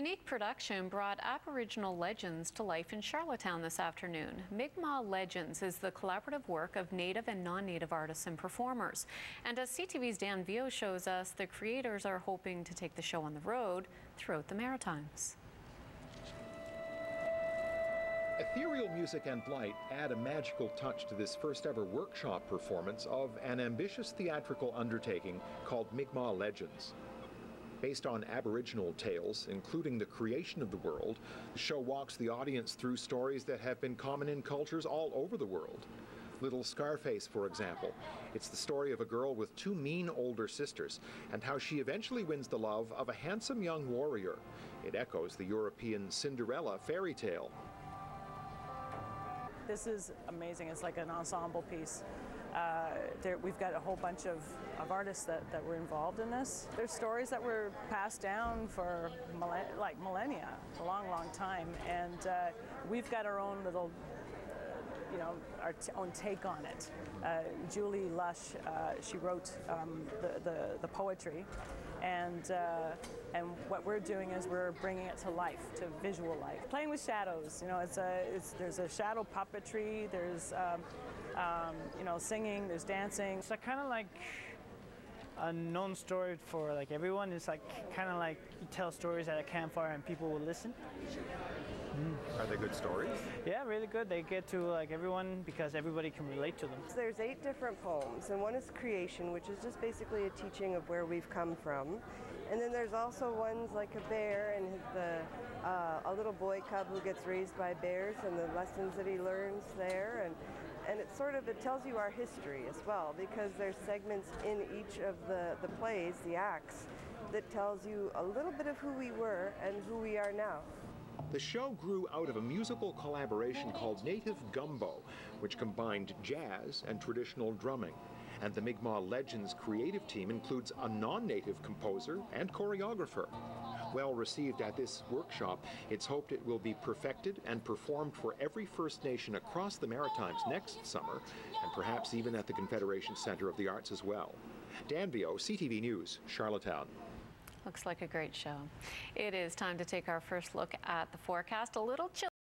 unique production brought Aboriginal legends to life in Charlottetown this afternoon. Mi'kmaq Legends is the collaborative work of Native and non-Native artists and performers. And as CTV's Dan Vio shows us, the creators are hoping to take the show on the road throughout the Maritimes. Ethereal music and light add a magical touch to this first ever workshop performance of an ambitious theatrical undertaking called Mi'kmaq Legends. Based on Aboriginal tales, including the creation of the world, the show walks the audience through stories that have been common in cultures all over the world. Little Scarface, for example. It's the story of a girl with two mean older sisters and how she eventually wins the love of a handsome young warrior. It echoes the European Cinderella fairy tale. This is amazing. It's like an ensemble piece. We've got a whole bunch of artists that were involved in this. There's stories that were passed down for millennia, a long, long time, and we've got our own little, our own take on it. Pellissier-Lush, she wrote the poetry, and what we're doing is we're bringing it to life, to visual life. Playing with shadows, there's a shadow puppetry, there's singing, there's dancing. It's kind of like a known story for everyone. It's kind of like you tell stories at a campfire and people will listen. Are they good stories? Yeah, really good. They get to everyone because everybody can relate to them. There's 8 different poems, and one is creation, which is just basically a teaching of where we've come from. And then there's also ones like a bear and a little boy cub who gets raised by bears and the lessons that he learns there. And it tells you our history as well, because there's segments in each of the plays, the acts, that tells you a little bit of who we were and who we are now. The show grew out of a musical collaboration called Native Gumbo, which combined jazz and traditional drumming. And the Mi'kmaq Legends creative team includes a non-native composer and choreographer. Well received at this workshop, it's hoped it will be perfected and performed for every First Nation across the Maritimes next summer, and perhaps even at the Confederation Centre of the Arts as well. Dan Vio, CTV News, Charlottetown. Looks like a great show. It is time to take our first look at the forecast. A little chilly.